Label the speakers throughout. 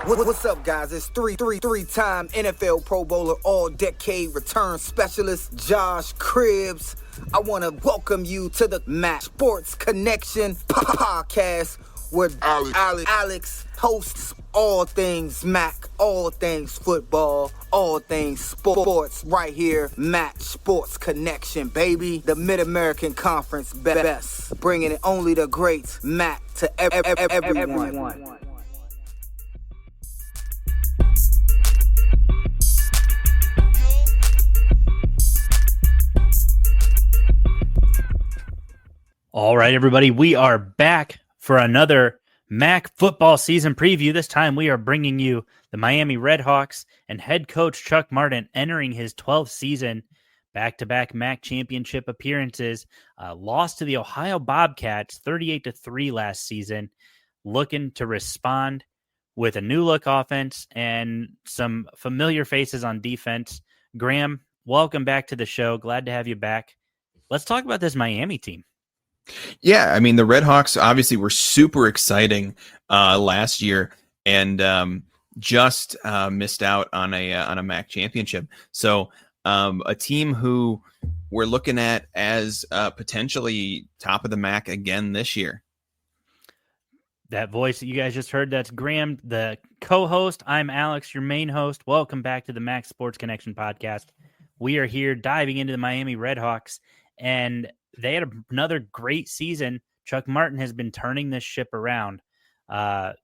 Speaker 1: What's up, guys? It's three-time NFL Pro Bowler, all-decade return specialist, Josh Cribbs. I want to welcome you to the Mac Sports Connection podcast, where Alex hosts all things Mac, all things football, all things sports, right here, Mac Sports Connection, baby. The Mid-American Conference best, bringing it only the greats, Mac, to everyone.
Speaker 2: All right, everybody, we are back for another MAC football season preview. This time we are bringing you the Miami RedHawks and head coach Chuck Martin entering his 12th season, back-to-back MAC championship appearances, lost to the Ohio Bobcats 38-3 last season, looking to respond with a new look offense and some familiar faces on defense. Graham, welcome back to the show. Glad to have you back. Let's talk about this Miami team.
Speaker 3: Yeah, I mean, the RedHawks obviously were super exciting last year and just missed out on a MAC championship. So a team who we're looking at as potentially top of the MAC again this year.
Speaker 2: That voice that you guys just heard, that's Graham, the co-host. I'm Alex, your main host. Welcome back to the MAC Sports Connection podcast. We are here diving into the Miami RedHawks, and they had another great season. Chuck Martin has been turning this ship around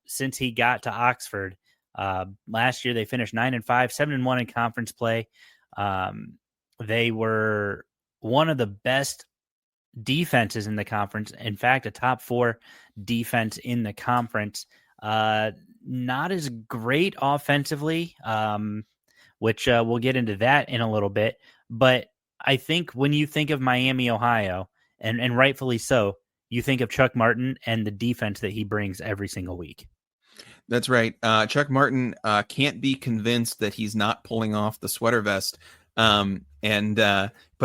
Speaker 2: since he got to Oxford. Last year, they finished 9-5, 7-1 in conference play. They were one of the best defenses in the conference. In fact, a top 4 defense in the conference. Not as great offensively, which we'll get into that in a little bit. But I think when you think of Miami, Ohio, and rightfully so, you think of Chuck Martin and the defense that he brings every single week.
Speaker 3: That's right. Chuck Martin can't be convinced that he's not pulling off the sweater vest. But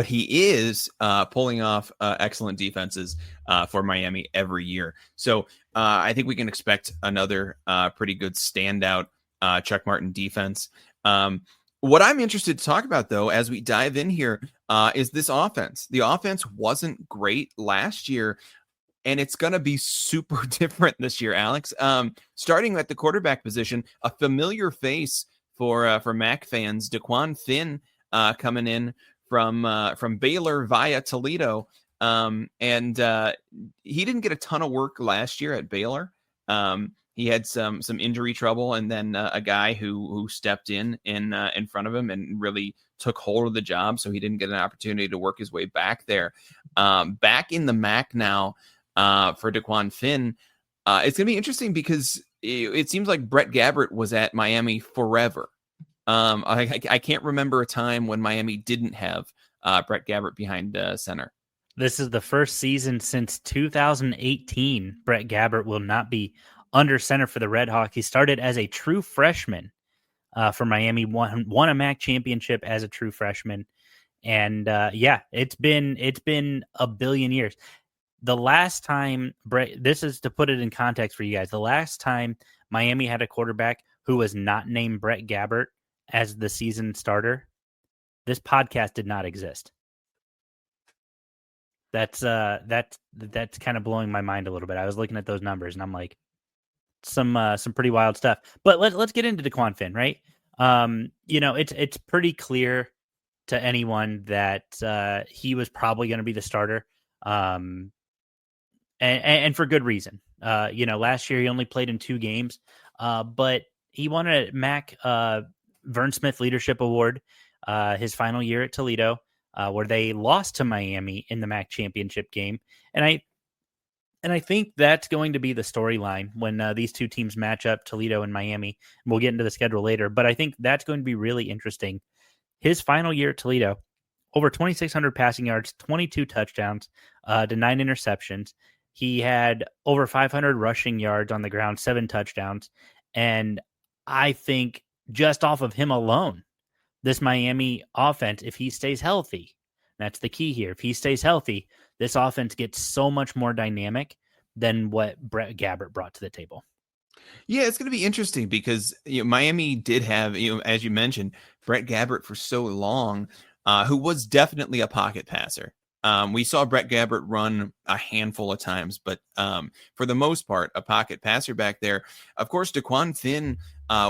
Speaker 3: he is pulling off excellent defenses for Miami every year. So I think we can expect another pretty good standout Chuck Martin defense. What I'm interested to talk about, though, as we dive in here, is this offense. The offense wasn't great last year, and it's going to be super different this year, Alex. Starting at the quarterback position, a familiar face for MAC fans, Daquan Finn coming in from Baylor via Toledo, and he didn't get a ton of work last year at Baylor. He had some injury trouble, and then a guy who stepped in front of him and really took hold of the job, so he didn't get an opportunity to work his way back there. Back in the MAC now for Daquan Finn. It's going to be interesting because it seems like Brett Gabbert was at Miami forever. I can't remember a time when Miami didn't have Brett Gabbert behind center.
Speaker 2: This is the first season since 2018. Brett Gabbert will not be under center for the RedHawks. He started as a true freshman for Miami, won a MAC championship as a true freshman. And it's been a billion years. The last time, this is to put it in context for you guys, the last time Miami had a quarterback who was not named Brett Gabbert as the season starter, this podcast did not exist. That's kind of blowing my mind a little bit. I was looking at those numbers and I'm like, some pretty wild stuff. But let's get into Daquan Finn, right? It's pretty clear to anyone that he was probably going to be the starter, and for good reason. Last year he only played in 2 games, but he won a MAC Vern Smith Leadership Award his final year at Toledo, where they lost to Miami in the MAC championship game, and I think that's going to be the storyline when these two teams match up, Toledo and Miami. And we'll get into the schedule later, but I think that's going to be really interesting. His final year at Toledo, over 2,600 passing yards, 22 touchdowns to 9 interceptions. He had over 500 rushing yards on the ground, 7 touchdowns. And I think just off of him alone, this Miami offense, if he stays healthy, that's the key here. If he stays healthy, this offense gets so much more dynamic than what Brett Gabbert brought to the table.
Speaker 3: Yeah, it's going to be interesting because Miami did have, as you mentioned, Brett Gabbert for so long, who was definitely a pocket passer. We saw Brett Gabbert run a handful of times, but for the most part, a pocket passer back there. Of course, DeQuan Finn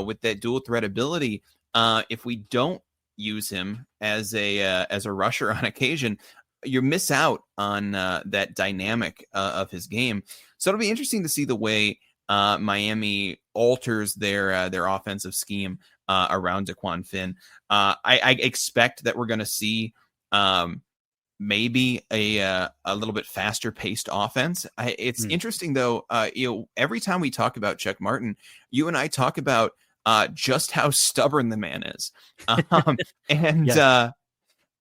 Speaker 3: with that dual threat ability. If we don't use him as a rusher on occasion, you miss out on that dynamic of his game. So it'll be interesting to see the way Miami alters their offensive scheme around DeQuan Finn. I expect that we're going to see maybe a little bit faster paced offense. It's interesting though. Every time we talk about Chuck Martin, you and I talk about just how stubborn the man is, and
Speaker 2: Yes.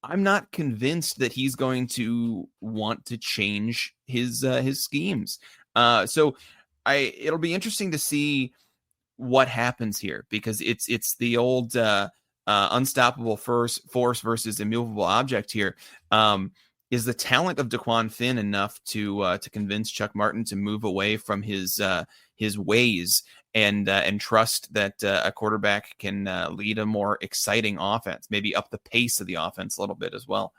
Speaker 3: I'm not convinced that he's going to want to change his schemes. So it'll be interesting to see what happens here because it's the old unstoppable force versus immovable object here. Is the talent of DeQuan Finn enough to convince Chuck Martin to move away from his ways and trust that a quarterback can lead a more exciting offense, maybe up the pace of the offense a little bit as well?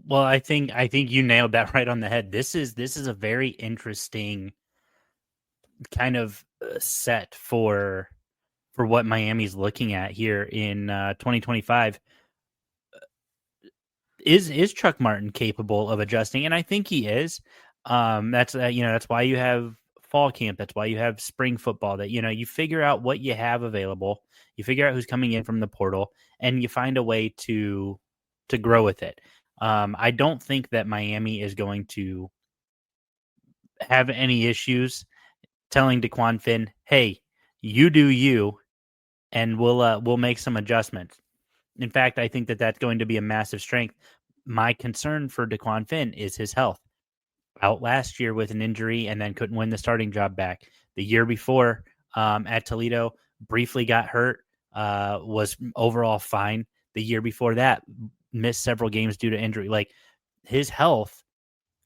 Speaker 2: Well, I think you nailed that right on the head. This is a very interesting kind of set for what Miami's looking at here in 2025. Is Chuck Martin capable of adjusting? And I think he is. That's that's why you have fall camp. That's why you have spring football. That you figure out what you have available. You figure out who's coming in from the portal, and you find a way to grow with it. I don't think that Miami is going to have any issues telling DeQuan Finn, "Hey, you do you, and we'll make some adjustments." In fact, I think that that's going to be a massive strength. My concern for DeQuan Finn is his health. Out last year with an injury and then couldn't win the starting job back. The year before at Toledo, briefly got hurt, was overall fine. The year before that, missed several games due to injury. Like, his health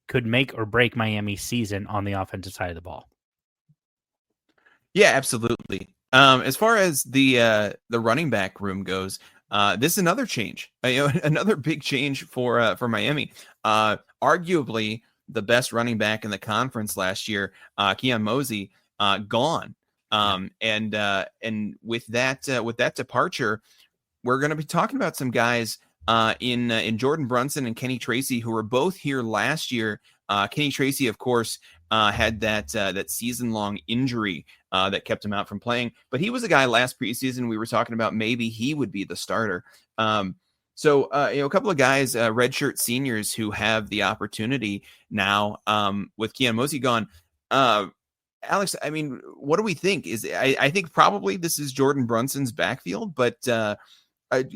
Speaker 2: could make or break Miami's season on the offensive side of the ball.
Speaker 3: Yeah, absolutely. As far as the running back room goes, this is another change. Another big change for Miami. Arguably the best running back in the conference last year, Keon Mosey, gone. And with that departure, we're going to be talking about some guys in Jordan Brunson and Kenny Tracy, who were both here last year. Kenny Tracy, of course, had that season-long injury that kept him out from playing. But he was a guy last preseason we were talking about maybe he would be the starter. So a couple of guys, redshirt seniors, who have the opportunity now with Keon Mosey gone. Alex, I mean, what do we think? I think probably this is Jordan Brunson's backfield, but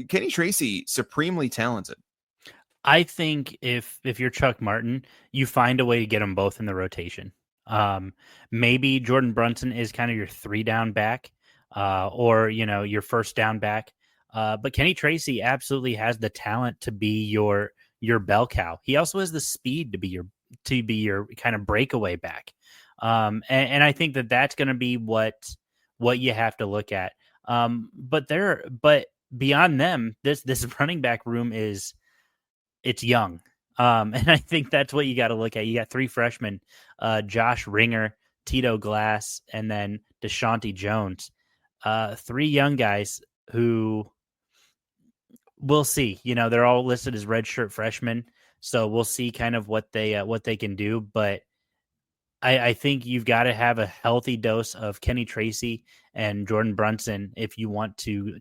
Speaker 3: Kenny Tracy, supremely talented.
Speaker 2: I think if you're Chuck Martin, you find a way to get them both in the rotation. Maybe Jordan Brunson is kind of your 3-down back, or your first down back. But Kenny Tracy absolutely has the talent to be your bell cow. He also has the speed to be your kind of breakaway back. And I think that that's going to be what you have to look at. But beyond them, this running back room it's young. And I think that's what you got to look at. You got 3 freshmen, Josh Ringer, Tito Glass, and then Deshaunte Jones. 3 young guys who we'll see. They're all listed as redshirt freshmen, so we'll see kind of what they can do. But I think you've got to have a healthy dose of Kenny Tracy and Jordan Brunson if you want to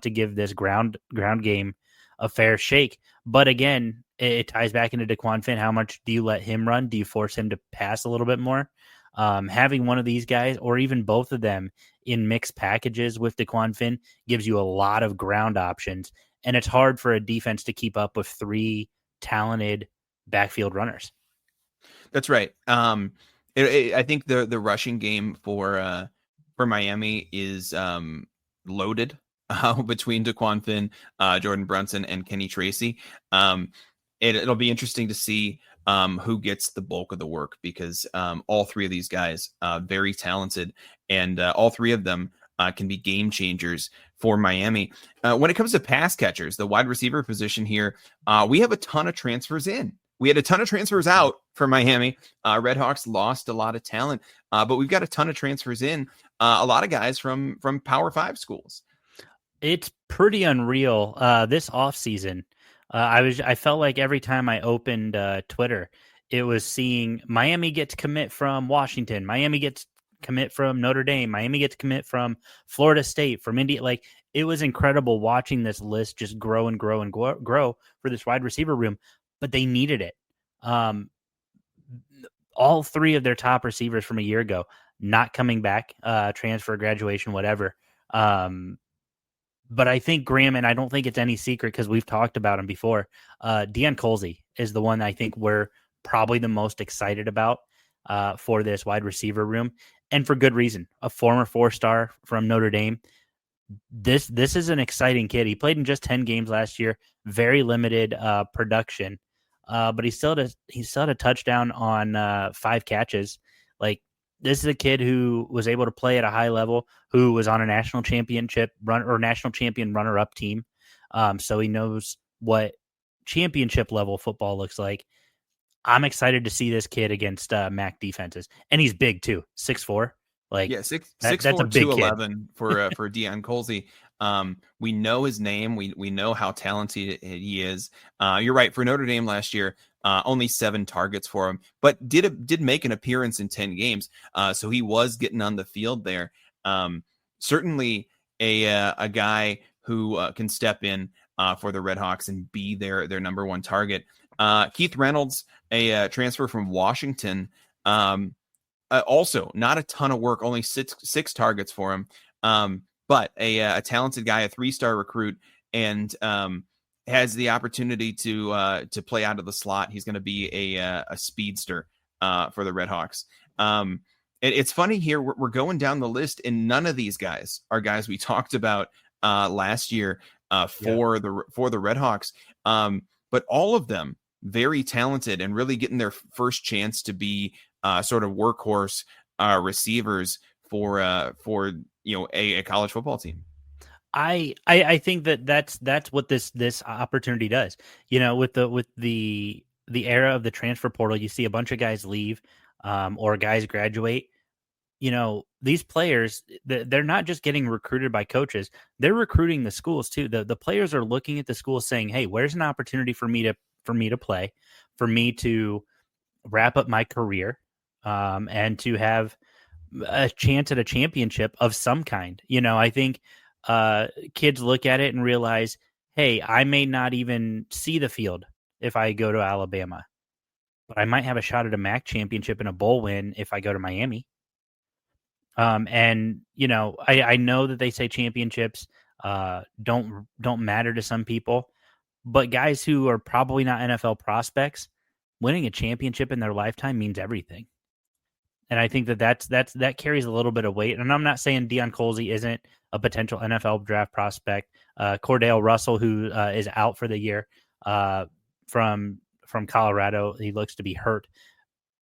Speaker 2: give this ground game a fair shake. But again, it ties back into DeQuan Finn. How much do you let him run? Do you force him to pass a little bit more? Having one of these guys, or even both of them, in mixed packages with DeQuan Finn gives you a lot of ground options, and it's hard for a defense to keep up with 3 talented backfield runners.
Speaker 3: That's right. I think the rushing game for Miami is loaded between DeQuan Finn, Jordan Brunson, and Kenny Tracy. It'll be interesting to see who gets the bulk of the work, because all three of these guys very talented, and all three of them can be game changers for Miami. When it comes to pass catchers, the wide receiver position here, we have a ton of transfers in. We had a ton of transfers out for Miami. RedHawks lost a lot of talent, but we've got a ton of transfers in. A lot of guys from Power 5 schools.
Speaker 2: It's pretty unreal. This offseason, I felt like every time I opened Twitter, it was seeing Miami gets commit from Washington, Miami gets commit from Notre Dame, Miami gets commit from Florida State, from India. Like, it was incredible watching this list just grow and grow and grow for this wide receiver room, but they needed it. All three of their top receivers from a year ago not coming back, transfer, graduation, whatever. But I think Graham, and I don't think it's any secret because we've talked about him before, Deion Colzie is the one I think we're probably the most excited about for this wide receiver room, and for good reason. A former 4-star from Notre Dame. This is an exciting kid. He played in just 10 games last year, very limited production, but he still had a touchdown on 5 catches. Like, this is a kid who was able to play at a high level, who was on a national championship national champion runner-up team. So he knows what championship level football looks like. I'm excited to see this kid against MAC defenses, and he's big too, 6'4". Like,
Speaker 3: yeah, 6'4",
Speaker 2: that's a big
Speaker 3: 211 for Deion Colzie. We know his name. We know how talented he is. You're right. For Notre Dame last year, only 7 targets for him, but did make an appearance in 10 games. So he was getting on the field there. Certainly a guy who can step in for the RedHawks and be their number one target. Keith Reynolds, a transfer from Washington. Also, not a ton of work, only six targets for him. But a talented guy, a 3-star recruit, and has the opportunity to play out of the slot. He's going to be a speedster for the RedHawks. It's funny here. We're going down the list, and none of these guys are guys we talked about last year for the RedHawks. But all of them very talented and really getting their first chance to be sort of workhorse receivers for a college football team.
Speaker 2: I think that's what this opportunity does. With the era of the transfer portal, you see a bunch of guys leave or guys graduate. These players, they're not just getting recruited by coaches, they're recruiting the schools too. The players are looking at the schools saying, hey, where's an opportunity for me to play, for me to wrap up my career, and to have a chance at a championship of some kind. I think kids look at it and realize, hey, I may not even see the field if I go to Alabama, but I might have a shot at a MAC championship and a bowl win if I go to Miami. And I know that they say championships don't matter to some people, but guys who are probably not NFL prospects, winning a championship in their lifetime means everything. And I think that carries a little bit of weight. And I'm not saying Deion Colzie isn't a potential NFL draft prospect. Cordell Russell, who is out for the year from Colorado, he looks to be hurt.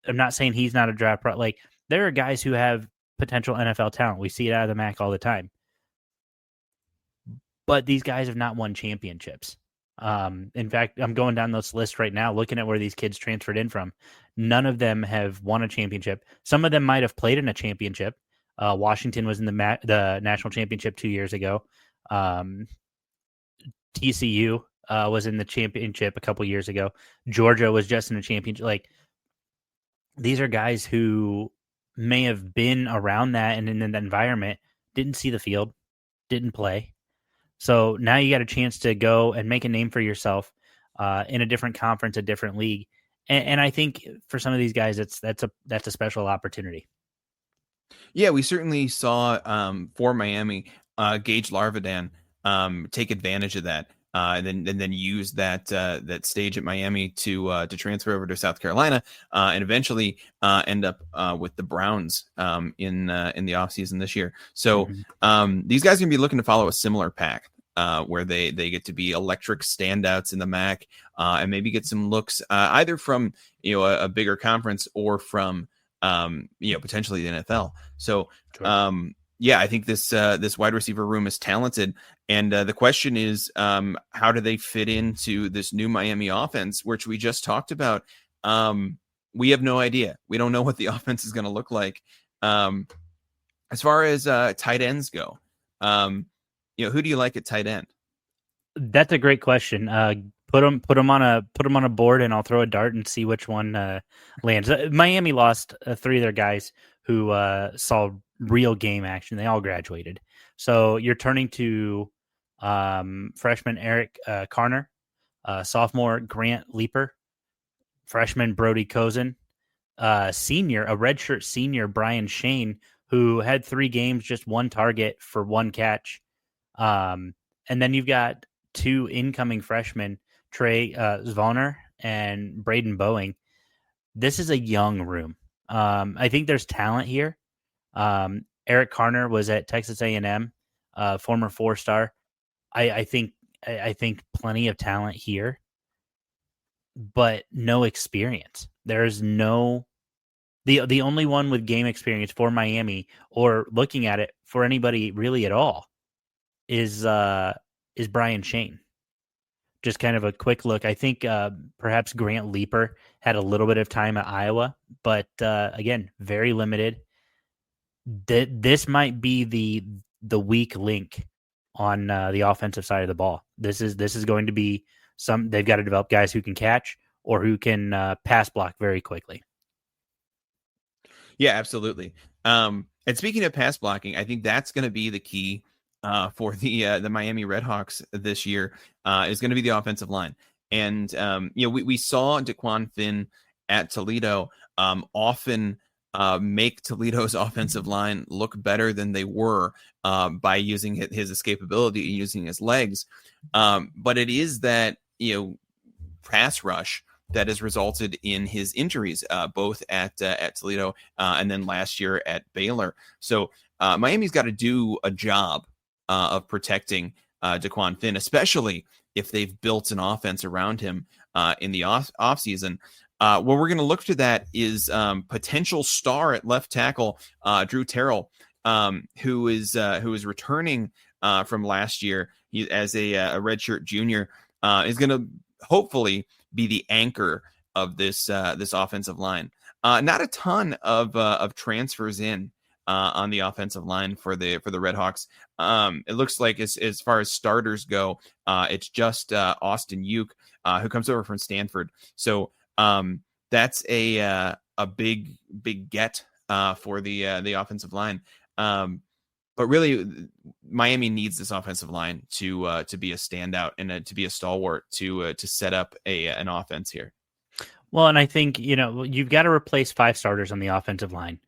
Speaker 2: I'm not saying he's not a draft like, there are guys who have potential NFL talent. We see it out of the MAC all the time. But these guys have not won championships. In fact, I'm going down this list right now, looking at where these kids transferred in from. None of them have won a championship. Some of them might have played in a championship. Washington was in the national championship 2 years ago. TCU was in the championship a couple years ago. Georgia was just in a championship. Like, these are guys who may have been around that and in that environment, didn't see the field, didn't play. So now you got a chance to go and make a name for yourself in a different conference, a different league. And I think for some of these guys, that's a special opportunity.
Speaker 3: Yeah, we certainly saw for Miami, Gage Larvadan take advantage of that, and then use that stage at Miami to transfer over to South Carolina, and eventually end up with the Browns in the offseason this year. So these guys are going to be looking to follow a similar path. where they get to be electric standouts in the MAC, and maybe get some looks either from a bigger conference or from potentially the NFL. So yeah, I think this wide receiver room is talented, and the question is, how do they fit into this new Miami offense, which we just talked about? We have no idea. We don't know what the offense is going to look like. As far as tight ends go, who do you like at tight end?
Speaker 2: That's a great question. Put them on a board, and I'll throw a dart and see which one lands. Miami lost 3 of their guys who saw real game action. They all graduated. So you're turning to freshman Eric Carner, sophomore Grant Leaper, freshman Brody Cozen, senior, a redshirt senior Brian Shane, who had 3 games, just 1 target for 1 catch. And then you've got 2 incoming freshmen, Trey Zvoner and Braden Boeing. This is a young room. I think there's talent here. Eric Carner was at Texas A&M, former 4-star. I think plenty of talent here, but no experience. There's no the only one with game experience for Miami, or looking at it for anybody really at all, is Brian Shane. Just kind of a quick look. I think perhaps Grant Leaper had a little bit of time at Iowa, but again, very limited. This might be the weak link on the offensive side of the ball. This is going to be they've got to develop guys who can catch or who can pass block very quickly.
Speaker 3: Yeah, absolutely. And speaking of pass blocking, I think that's going to be the key for the Miami RedHawks this year, is going to be the offensive line. And we saw DeQuan Finn at Toledo often make Toledo's offensive line look better than they were by using his escapability and using his legs. But it is that pass rush that has resulted in his injuries, both at Toledo and then last year at Baylor. So Miami's got to do a job of protecting DeQuan Finn, especially if they've built an offense around him in the offseason. What we're going to look to that is potential star at left tackle, Drew Terrell, who is returning from last year. He, as a redshirt junior, is going to hopefully be the anchor of this offensive line. Not a ton of transfers in on the offensive line for the RedHawks. It looks like as far as starters go, it's just Austin Uke, who comes over from Stanford. So that's a big get for the offensive line. But really, Miami needs this offensive line to be a standout and to be a stalwart to set up an offense here.
Speaker 2: Well, and I think you've got to replace 5 starters on the offensive line.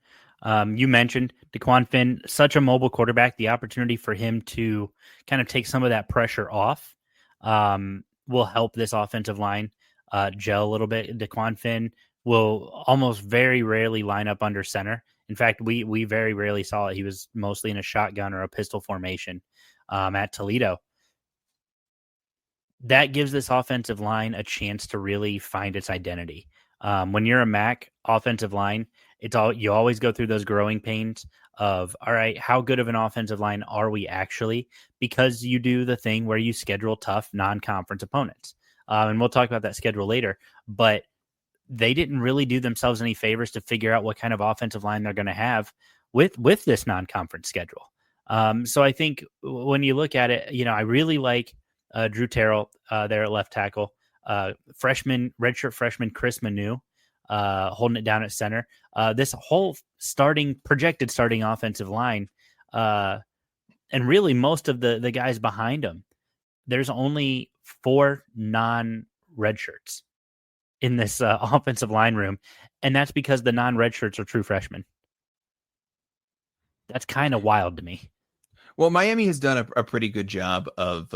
Speaker 2: You mentioned DeQuan Finn, such a mobile quarterback. The opportunity for him to kind of take some of that pressure off will help this offensive line gel a little bit. DeQuan Finn will almost very rarely line up under center. In fact, we very rarely saw it. He was mostly in a shotgun or a pistol formation at Toledo. That gives this offensive line a chance to really find its identity. When you're a MAC offensive line, you always go through those growing pains of, all right, how good of an offensive line are we actually? Because you do the thing where you schedule tough non-conference opponents. And we'll talk about that schedule later, but they didn't really do themselves any favors to figure out what kind of offensive line they're going to have with this non-conference schedule. So I think when you look at it, I really like Drew Terrell there at left tackle, redshirt freshman Chris Manu holding it down at center. This whole projected starting offensive line, and really most of the guys behind them, there's only 4 non-redshirts in this offensive line room, and that's because the non-red shirts are true freshmen. That's kind of wild to me.
Speaker 3: Well, Miami has done a pretty good job of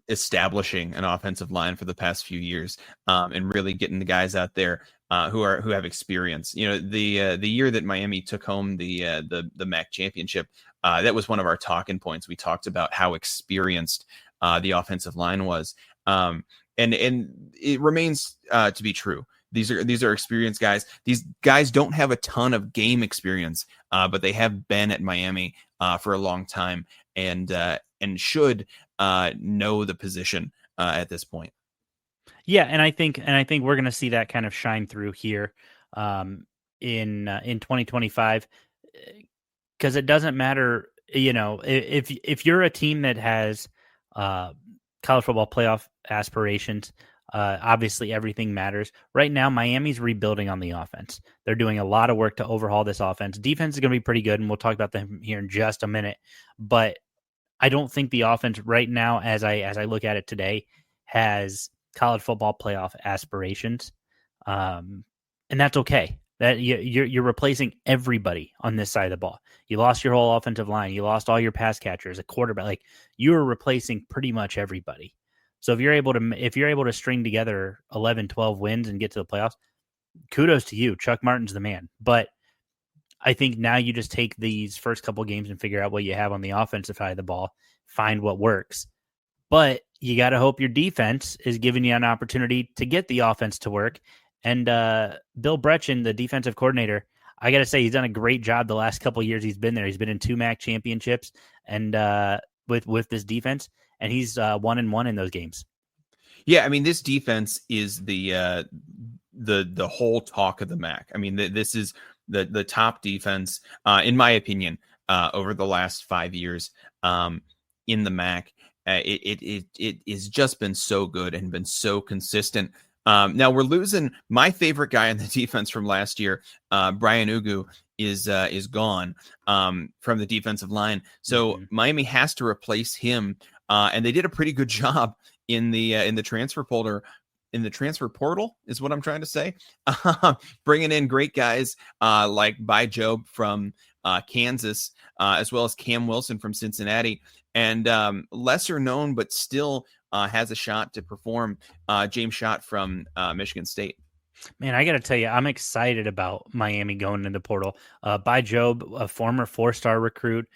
Speaker 3: establishing an offensive line for the past few years, and really getting the guys out there who have experience. The year that Miami took home the MAC championship, that was one of our talking points. We talked about how experienced the offensive line was, and it remains to be true. These are experienced guys. These guys don't have a ton of game experience, but they have been at Miami for a long time, and should know the position at this point.
Speaker 2: Yeah, and I think we're going to see that kind of shine through here in 2025, because it doesn't matter, if you're a team that has college football playoff aspirations. Obviously, everything matters. Right now, Miami's rebuilding on the offense. They're doing a lot of work to overhaul this offense. Defense is going to be pretty good, and we'll talk about them here in just a minute. But I don't think the offense right now, as I look at it today, has college football playoff aspirations, and that's okay. That you're replacing everybody on this side of the ball. You lost your whole offensive line. You lost all your pass catchers, a quarterback. Like, you are replacing pretty much everybody. So if you're able to string together 11, 12 wins and get to the playoffs, kudos to you. Chuck Martin's the man. But I think now you just take these first couple games and figure out what you have on the offensive side of the ball, find what works. But you got to hope your defense is giving you an opportunity to get the offense to work. And Bill Brechin, the defensive coordinator, I got to say, he's done a great job the last couple of years he's been there. He's been in 2 MAC championships and with this defense, and he's 1-1 in those games.
Speaker 3: Yeah, I mean, this defense is the whole talk of the MAC. I mean, this is the top defense, in my opinion, over the last 5 years in the MAC. It has just been so good and been so consistent. Now we're losing my favorite guy on the defense from last year. Brian Ugu is gone from the defensive line, so Miami has to replace him. And they did a pretty good job in the transfer portal. In the transfer portal is what I'm trying to say. Bringing in great guys like By Job from Kansas, as well as Cam Wilson from Cincinnati, and lesser known but still has a shot to perform, James Schott from Michigan State.
Speaker 2: Man, I got to tell you, I'm excited about Miami going into the portal. By Job, a former 4-star recruit,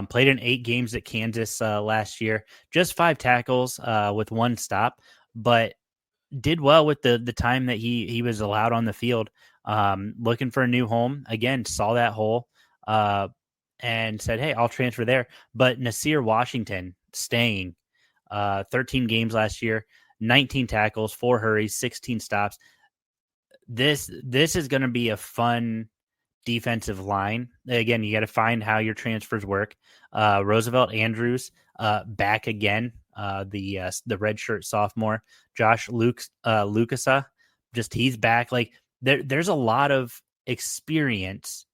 Speaker 2: played in 8 games at Kansas last year, just 5 tackles with 1 stop, but did well with the time that he was allowed on the field. Looking for a new home. Again, saw that hole and said, hey, I'll transfer there. But Nasir Washington staying 13 games last year, 19 tackles, 4 hurries, 16 stops. This is going to be a fun defensive line. Again, you got to find how your transfers work. Roosevelt Andrews back again. The redshirt sophomore, Josh Lucasa, he's back. Like, there's a lot of experience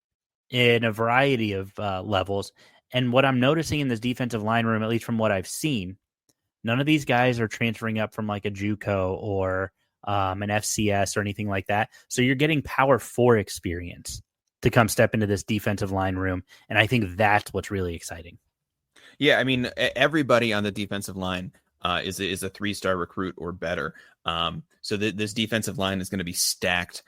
Speaker 2: in a variety of levels. And what I'm noticing in this defensive line room, at least from what I've seen, none of these guys are transferring up from like a JUCO or an FCS or anything like that. So you're getting Power 4 experience to come step into this defensive line room. And I think that's what's really exciting.
Speaker 3: Yeah, I mean, everybody on the defensive line is a 3-star recruit or better. So this defensive line is going to be stacked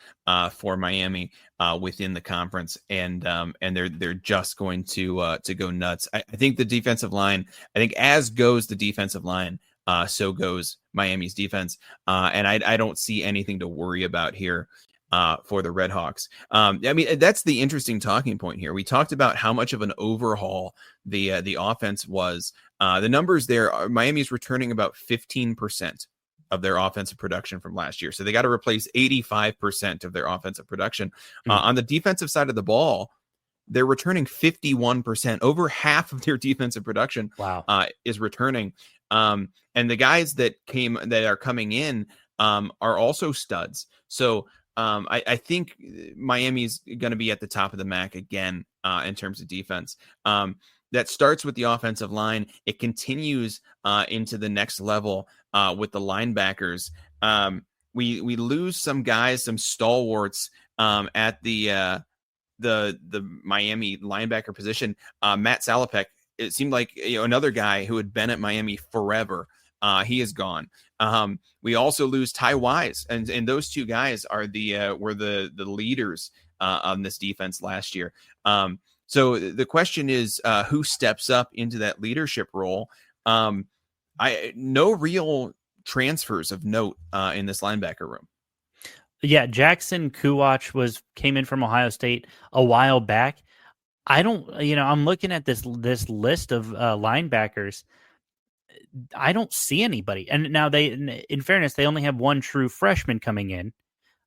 Speaker 3: for Miami within the conference, and they're just going to go nuts. I think the defensive line. I think as goes the defensive line, so goes Miami's defense, and I don't see anything to worry about here for the RedHawks. I mean, that's the interesting talking point here. We talked about how much of an overhaul the offense was. The numbers there are Miami's returning about 15% of their offensive production from last year. So they got to replace 85% of their offensive production. On the defensive side of the ball, they're returning 51%. Over half of their defensive production is returning. And the guys that are coming in are also studs. So I think Miami's going to be at the top of the MAC again in terms of defense. That starts with the offensive line. It continues into the next level with the linebackers. We lose some guys, some stalwarts at the Miami linebacker position. Matt Salopek, it seemed like another guy who had been at Miami forever. He is gone. We also lose Ty Wise, and those two guys are were the leaders on this defense last year. So the question is, who steps up into that leadership role? No real transfers of note in this linebacker room.
Speaker 2: Yeah, Jackson Kuwach came in from Ohio State a while back. I'm looking at this list of linebackers. I don't see anybody. And now in fairness, they only have one true freshman coming in.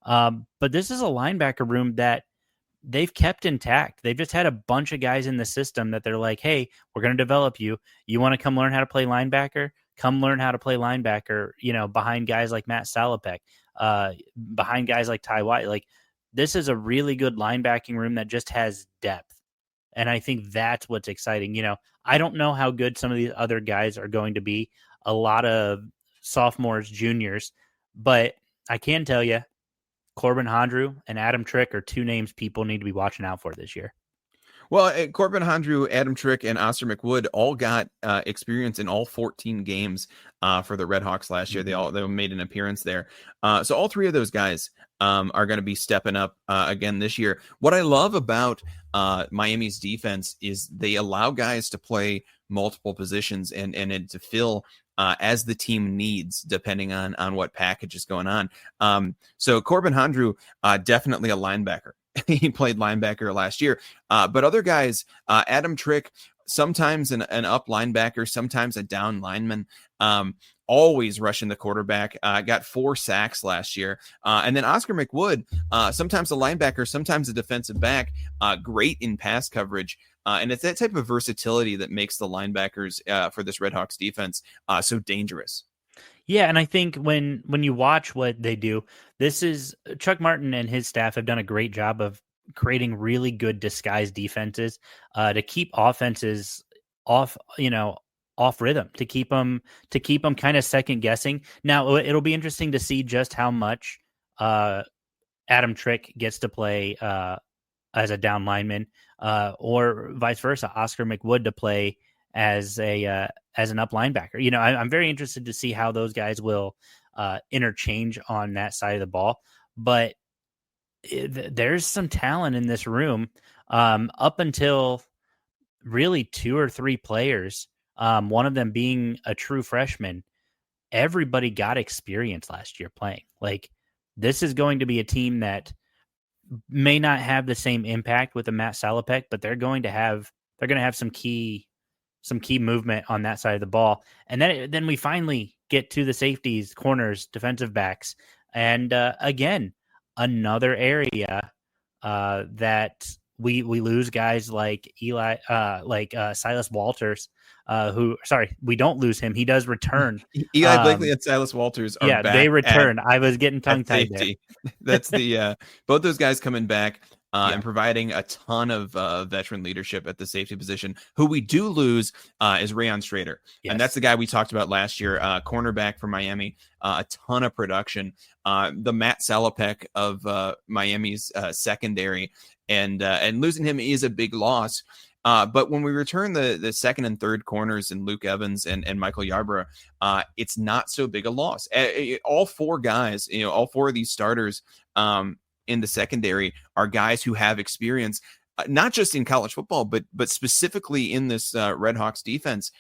Speaker 2: But this is a linebacker room that they've kept intact. They've just had a bunch of guys in the system that they're like, hey, we're going to develop you. You want to come learn how to play linebacker? Come learn how to play linebacker, behind guys like Matt Salopek, behind guys like Ty White. Like, this is a really good linebacking room that just has depth. And I think that's what's exciting. I don't know how good some of these other guys are going to be. A lot of sophomores, juniors, but I can tell you, Corbin Hondrew and Adam Trick are two names people need to be watching out for this year.
Speaker 3: Well, Corbin Hondrew, Adam Trick, and Oscar McWood all got experience in all 14 games for the RedHawks last year. They made an appearance there. So all three of those guys are going to be stepping up again this year. What I love about Miami's defense is they allow guys to play multiple positions and to fill as the team needs, depending on what package is going on. So Corbin Hondrew, definitely a linebacker. He played linebacker last year, but other guys, Adam Trick, sometimes an up linebacker, sometimes a down lineman, always rushing the quarterback, got 4 sacks last year. And then Oscar McWood, sometimes a linebacker, sometimes a defensive back, great in pass coverage. And it's that type of versatility that makes the linebackers for this RedHawks defense so dangerous.
Speaker 2: Yeah, and I think when you watch what they do, this is Chuck Martin and his staff have done a great job of creating really good disguised defenses to keep offenses off rhythm, to keep them kind of second guessing. Now it'll be interesting to see just how much Adam Trick gets to play as a down lineman, or vice versa, Oscar McWood to play as an up linebacker. I'm very interested to see how those guys will interchange on that side of the ball. But there's some talent in this room up until really 2 or 3 players, one of them being a true freshman. Everybody got experience last year playing. Like, this is going to be a team that may not have the same impact with a Matt Salopek, but they're going to have some key movement on that side of the ball. And then we finally get to the safeties, corners, defensive backs. And again, another area that we lose guys like Silas Walters, we don't lose him. He does return.
Speaker 3: Eli Blakely and Silas Walters are back.
Speaker 2: They return. I was getting tongue-tied there.
Speaker 3: That's both those guys coming back. And providing a ton of veteran leadership at the safety position. Who we do lose is Rayon Strader. Yes. And that's the guy we talked about last year, cornerback for Miami, a ton of production, the Matt Salopek of Miami's secondary, and losing him is a big loss. But when we return the second and third corners in Luke Evans and Michael Yarborough, it's not so big a loss. All 4 guys, all 4 of these starters, in the secondary are guys who have experience, not just in college football, but specifically in this RedHawks defense.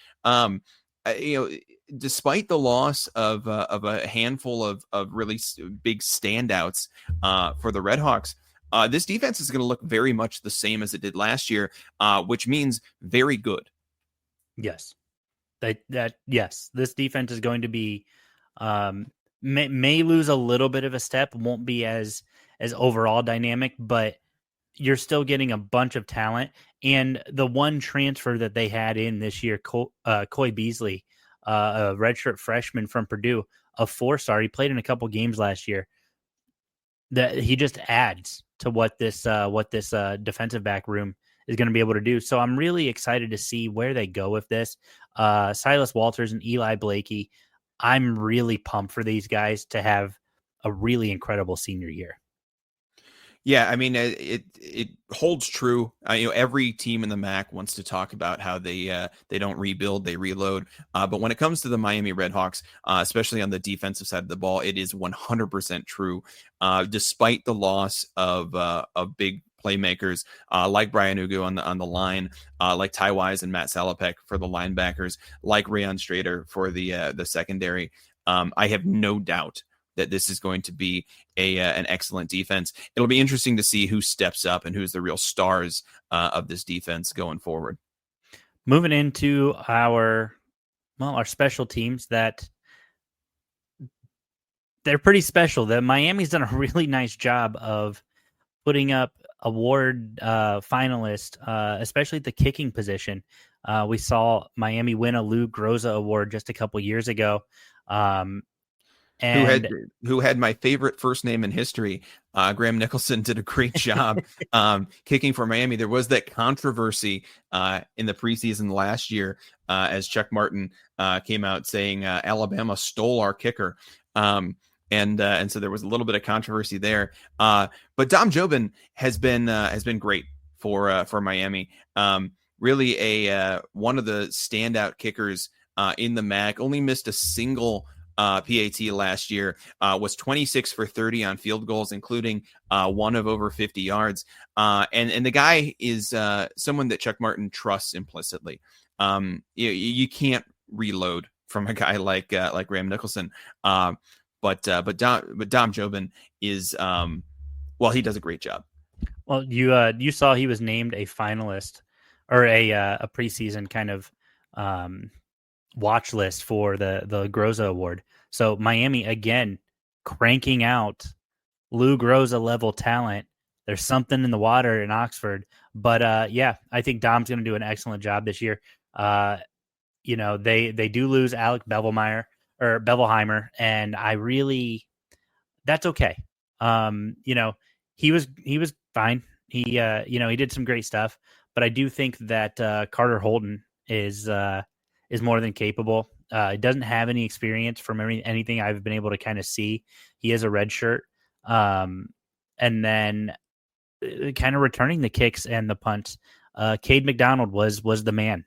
Speaker 3: Despite the loss of a handful of really big standouts for the RedHawks, this defense is going to look very much the same as it did last year, which means very good.
Speaker 2: Yes, yes, this defense is going to be may lose a little bit of a step, won't be as overall dynamic, but you're still getting a bunch of talent. And the one transfer that they had in this year, Coy Beasley, a redshirt freshman from Purdue, a 4-star. He played in a couple games last year. That he just adds to what this defensive back room is going to be able to do. So I'm really excited to see where they go with this. Silas Walters and Eli Blakey, I'm really pumped for these guys to have a really incredible senior year.
Speaker 3: Yeah, I mean, it holds true. Every team in the MAC wants to talk about how they don't rebuild, they reload. But when it comes to the Miami RedHawks, especially on the defensive side of the ball, it is 100% true. Despite the loss of big playmakers like Brian Ugu on the line, like Ty Wise and Matt Salopek for the linebackers, like Rayon Strader for the secondary, I have no doubt that this is going to be an excellent defense. It'll be interesting to see who steps up and who's the real stars of this defense going forward.
Speaker 2: Moving into our special teams, that they're pretty special. The Miami's done a really nice job of putting up award finalists, especially at the kicking position. We saw Miami win a Lou Groza award just a couple years ago. And
Speaker 3: who had my favorite first name in history. Graham Nicholson did a great job kicking for Miami. There was that controversy in the preseason last year as Chuck Martin came out saying Alabama stole our kicker. And so there was a little bit of controversy there. But Dom Jobin has been great for Miami. Really one of the standout kickers in the MAC. Only missed a single PAT last year, was 26 for 30 on field goals, including one of over 50 yards. And the guy is someone that Chuck Martin trusts implicitly. You can't reload from a guy like Graham Nicholson. But Dom Jobin is he does a great job.
Speaker 2: Well, you saw he was named a finalist or a preseason kind of watch list for the Groza Award. So Miami again cranking out Lou Groza level talent. There's something in the water in Oxford, but I think Dom's going to do an excellent job this year. They do lose Alec Bevelheimer, and that's okay. He was fine. He did some great stuff, but I do think that Carter Holton is more than capable. He doesn't have any experience from anything I've been able to kind of see. He is a red shirt. And then kind of returning the kicks and the punts. Cade McDonald was the man.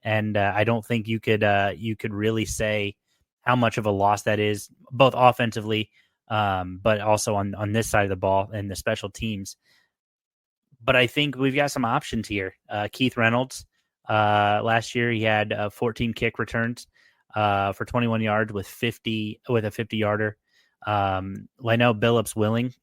Speaker 2: And I don't think you could really say how much of a loss that is, both offensively, but also on this side of the ball and the special teams. But I think we've got some options here. Keith Reynolds, last year he had 14 kick returns for 21 yards with a 50-yarder. Lionel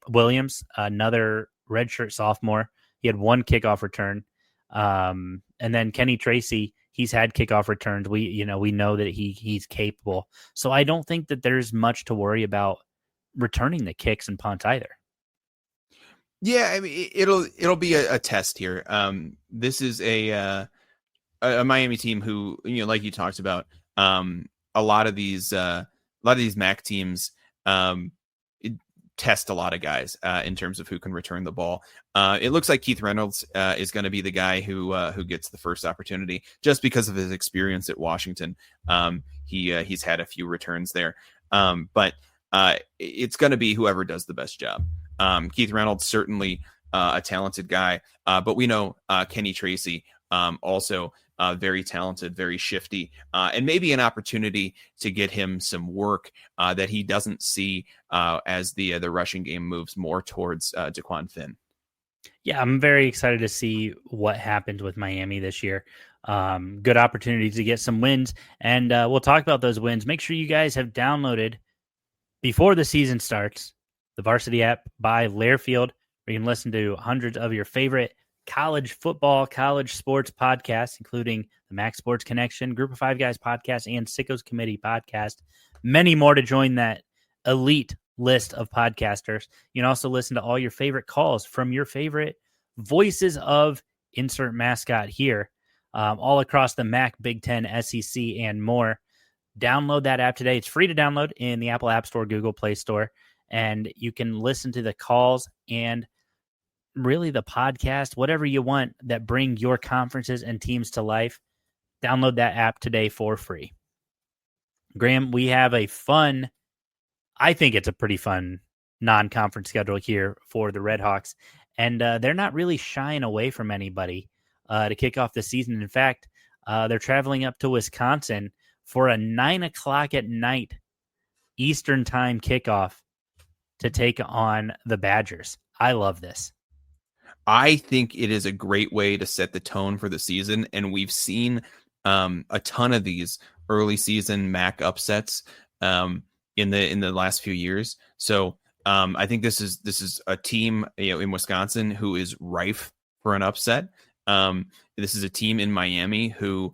Speaker 2: Williams, another redshirt sophomore, he had one kickoff return. And then Kenny Tracy, he's had kickoff returns. We know that he's capable. So I don't think that there's much to worry about returning the kicks and punts either.
Speaker 3: Yeah, I mean it'll be a test here. This is a Miami team who, like you talked about, a lot of these MAC teams test a lot of guys in terms of who can return the ball. It looks like Keith Reynolds is going to be the guy who gets the first opportunity just because of his experience at Washington. He's had a few returns there, but it's going to be whoever does the best job. Keith Reynolds, certainly a talented guy, but we know Kenny Tracy, also very talented, very shifty, and maybe an opportunity to get him some work that he doesn't see as the rushing game moves more towards Daquan Finn.
Speaker 2: Yeah, I'm very excited to see what happens with Miami this year. Good opportunity to get some wins, and we'll talk about those wins. Make sure you guys have downloaded, before the season starts, the Varsity app by Lairfield, where you can listen to hundreds of your favorite college football, college sports podcasts, including the Mac Sports Connection, Group of Five Guys podcast, and Sickos Committee podcast. Many more to join that elite list of podcasters. You can also listen to all your favorite calls from your favorite voices of insert mascot here, all across the Mac, Big Ten, SEC, and more. Download that app today. It's free to download in the Apple App Store, Google Play Store, and you can listen to the calls and really the podcast, whatever you want that bring your conferences and teams to life. Download that app today for free. Graham, we have I think it's a pretty fun non-conference schedule here for the RedHawks, and they're not really shying away from anybody to kick off the season. In fact, they're traveling up to Wisconsin for a 9:00 at night Eastern time kickoff to take on the Badgers. I love this.
Speaker 3: I think it is a great way to set the tone for the season, and we've seen a ton of these early season MAC upsets in the last few years. So I think this is a team in Wisconsin who is rife for an upset. This is a team in Miami who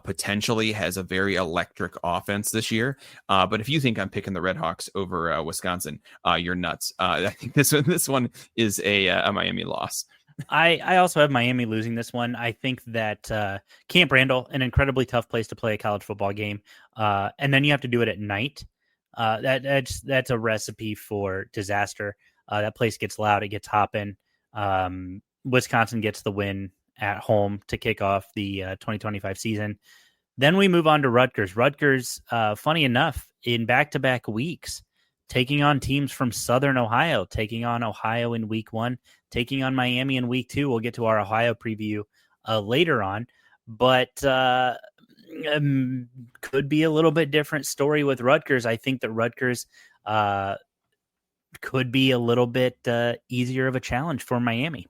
Speaker 3: potentially has a very electric offense this year. But if you think I'm picking the RedHawks over Wisconsin, you're nuts. I think this one is a Miami loss.
Speaker 2: I also have Miami losing this one. I think that Camp Randall, an incredibly tough place to play a college football game, and then you have to do it at night. That's a recipe for disaster. That place gets loud, it gets hopping. Wisconsin gets the win at home to kick off the 2025 season. Then we move on to Rutgers. Rutgers, funny enough, in back-to-back weeks, taking on teams from Southern Ohio, taking on Ohio in week 1, taking on Miami in week 2. We'll get to our Ohio preview later on, but could be a little bit different story with Rutgers. I think that Rutgers could be a little bit easier of a challenge for Miami.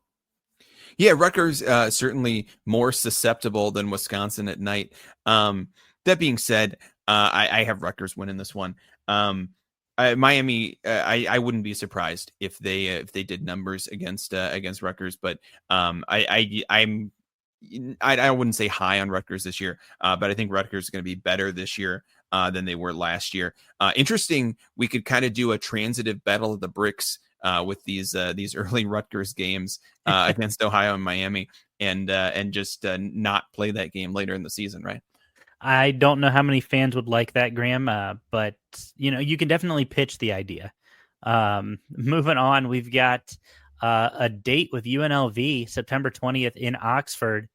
Speaker 3: Yeah, Rutgers certainly more susceptible than Wisconsin at night. That being said, I have Rutgers winning this one. Miami, I wouldn't be surprised if they did numbers against Rutgers, but I wouldn't say high on Rutgers this year, but I think Rutgers is going to be better this year than they were last year. Interesting, we could kind of do a transitive battle of the bricks with these early Rutgers games against Ohio and Miami, and just not play that game later in the season, right?
Speaker 2: I don't know how many fans would like that, Graham, but you can definitely pitch the idea. Moving on, we've got a date with UNLV, September 20th in Oxford.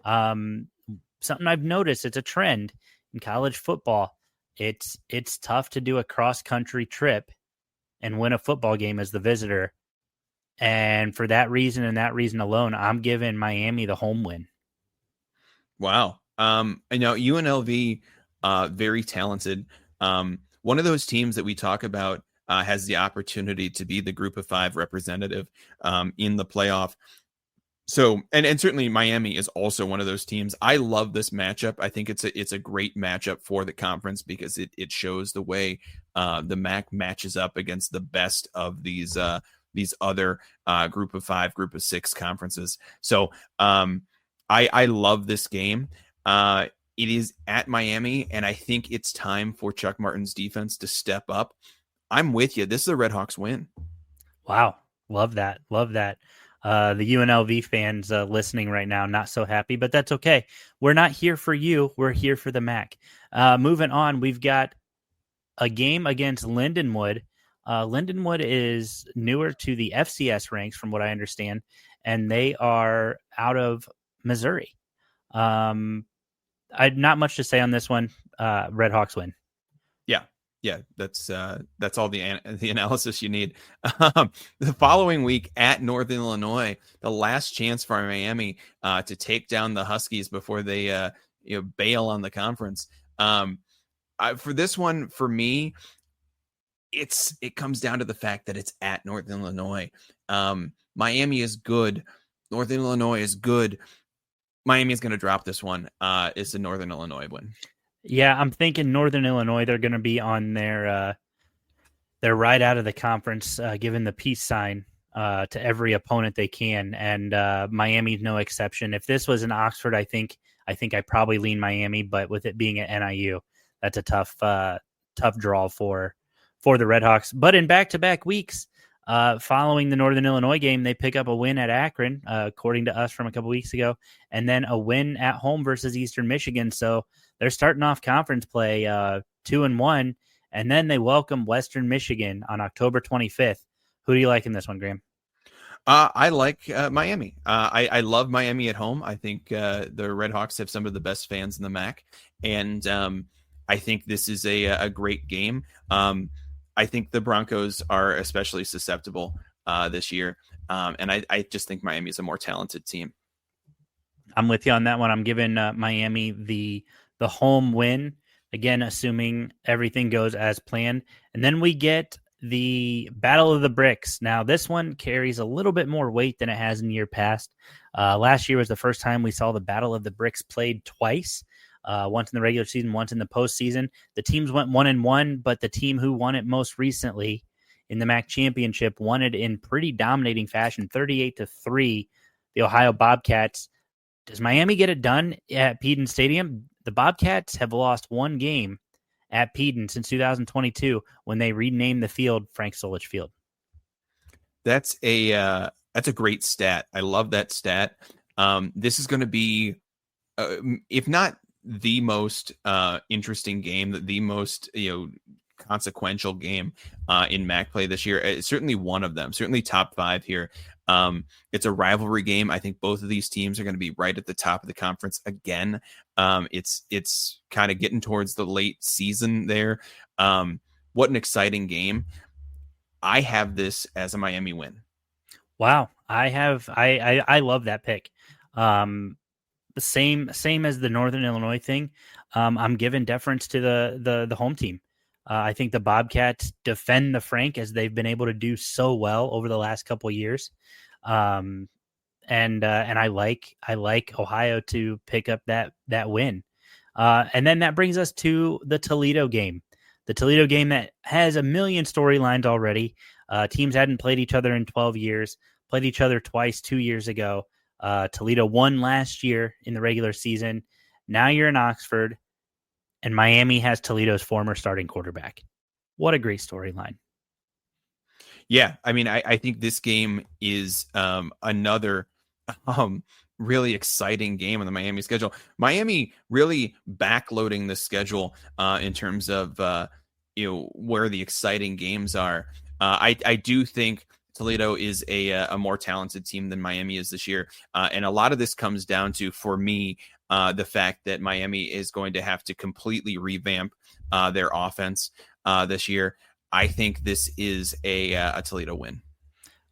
Speaker 2: Something I've noticed, it's a trend in college football. It's tough to do a cross-country trip and win a football game as the visitor. And for that reason and that reason alone, I'm giving Miami the home win.
Speaker 3: Wow. UNLV, very talented. One of those teams that we talk about has the opportunity to be the Group of 5 representative in the playoff. So, and certainly Miami is also one of those teams. I love this matchup. I think it's a great matchup for the conference because it shows the way the MAC matches up against the best of these other Group of 5, Group of 6 conferences. So, I love this game. It is at Miami, and I think it's time for Chuck Martin's defense to step up. I'm with you. This is a RedHawks win.
Speaker 2: Wow. Love that. Love that. The UNLV fans listening right now, not so happy, but that's okay. We're not here for you. We're here for the MAC. Moving on, we've got a game against Lindenwood. Lindenwood is newer to the FCS ranks, from what I understand, and they are out of Missouri. Not much to say on this one. RedHawks win.
Speaker 3: Yeah, that's all the analysis you need. The following week at Northern Illinois, the last chance for Miami to take down the Huskies before they bail on the conference. For this one, for me, it comes down to the fact that it's at Northern Illinois. Miami is good. Northern Illinois is good. Miami is going to drop this one. It's a Northern Illinois win.
Speaker 2: Yeah, I'm thinking Northern Illinois, they're going to be on their right out of the conference, giving the peace sign to every opponent they can, and Miami's no exception. If this was in Oxford, I think I probably lean Miami, but with it being at NIU, that's a tough draw for the RedHawks. But in back-to-back weeks, following the Northern Illinois game, they pick up a win at Akron, according to us from a couple weeks ago, and then a win at home versus Eastern Michigan. So they're starting off conference play 2-1, and then they welcome Western Michigan on October 25th. Who do you like in this one, Graham?
Speaker 3: I like Miami. I love Miami at home. I think the RedHawks have some of the best fans in the MAC, and I think this is a great game. I think the Broncos are especially susceptible this year. And I just think Miami is a more talented team.
Speaker 2: I'm with you on that one. I'm giving Miami the home win, again, assuming everything goes as planned. And then we get the Battle of the Bricks. Now, this one carries a little bit more weight than it has in year past. Last year was the first time we saw the Battle of the Bricks played twice, once in the regular season, once in the postseason. The teams went 1-1, but the team who won it most recently in the MAC championship won it in pretty dominating fashion, 38-3, the Ohio Bobcats. Does Miami get it done at Peden Stadium? The Bobcats have lost one game at Peden since 2022 when they renamed the field Frank Solich Field.
Speaker 3: That's a great stat. I love that stat. This is going to be, if not the most interesting game, the most consequential game in MAC play this year. It's certainly one of them. Certainly top 5 here. It's a rivalry game. I think both of these teams are going to be right at the top of the conference again. It's kind of getting towards the late season there. What an exciting game. I have this as a Miami win.
Speaker 2: Wow. I love that pick. The same as the Northern Illinois thing. I'm giving deference to the home team. I think the Bobcats defend the Frank as they've been able to do so well over the last couple of years. And I like Ohio to pick up that win. And then that brings us to the Toledo game. The Toledo game that has a million storylines already. Teams hadn't played each other in 12 years, played each other twice 2 years ago. Toledo won last year in the regular season. Now you're in Oxford, and Miami has Toledo's former starting quarterback. What a great storyline.
Speaker 3: Yeah, I mean, I think this game is another really exciting game on the Miami schedule. Miami really backloading the schedule in terms of where the exciting games are. I do think Toledo is a more talented team than Miami is this year. And a lot of this comes down to, for me, the fact that Miami is going to have to completely revamp their offense this year. I think this is a Toledo win.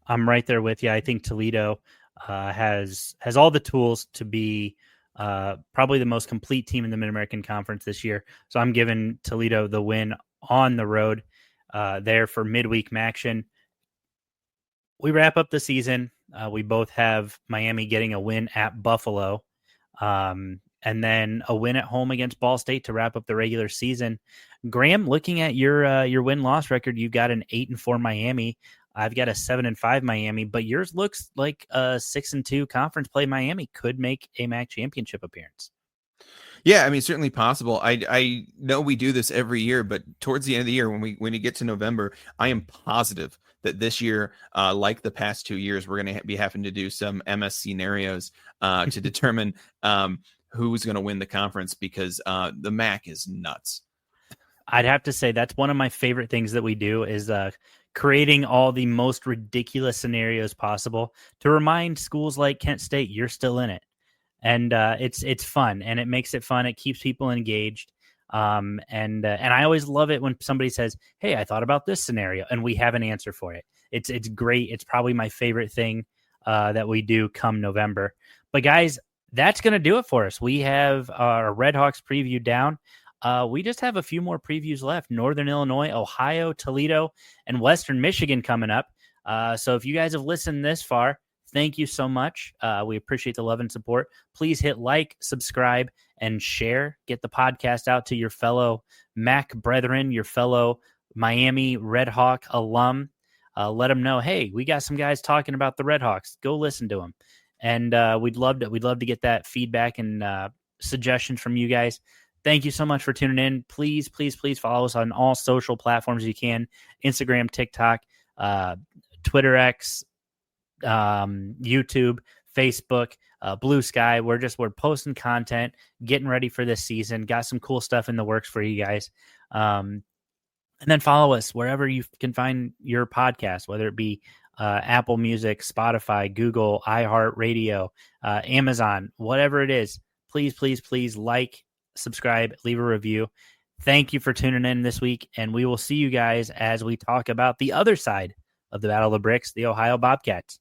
Speaker 2: I'm right there with you. I think Toledo has all the tools to be probably the most complete team in the Mid-American Conference this year. So I'm giving Toledo the win on the road there for midweek action. We wrap up the season. We both have Miami getting a win at Buffalo, and then a win at home against Ball State to wrap up the regular season. Graham, looking at your win-loss record, you've got an 8-4 Miami. I've got a 7-5 Miami, but yours looks like a 6-2 conference play. Miami could make a MAC championship appearance.
Speaker 3: Yeah, I mean, certainly possible. I know we do this every year, but towards the end of the year, when you get to November, I am positive that this year, like the past 2 years, we're going to be having to do some MSC scenarios to determine who's going to win the conference, because the MAC is nuts.
Speaker 2: I'd have to say that's one of my favorite things that we do is creating all the most ridiculous scenarios possible to remind schools like Kent State you're still in it. And it's fun, and it makes it fun. It keeps people engaged. And I always love it when somebody says, "Hey, I thought about this scenario," and we have an answer for it. It's great. It's probably my favorite thing that we do come November. But guys, that's going to do it for us. We have our RedHawks preview down. We just have a few more previews left. Northern Illinois, Ohio, Toledo, and Western Michigan coming up. So if you guys have listened this far, thank you so much. We appreciate the love and support. Please hit like, subscribe, and share. Get the podcast out to your fellow MAC brethren, your fellow Miami RedHawk alum. Let them know, hey, we got some guys talking about the RedHawks. Go listen to them. And we'd love to get that feedback and suggestions from you guys. Thank you so much for tuning in. Please, please, please follow us on all social platforms you can. Instagram, TikTok, Twitter X, YouTube, Facebook, Blue Sky. We're posting content, getting ready for this season. Got some cool stuff in the works for you guys. And then follow us wherever you can find your podcast, whether it be Apple Music, Spotify, Google, iHeartRadio, Amazon, whatever it is. Please, please, please like, subscribe, leave a review. Thank you for tuning in this week, and we will see you guys as we talk about the other side of the Battle of the Bricks, the Ohio Bobcats.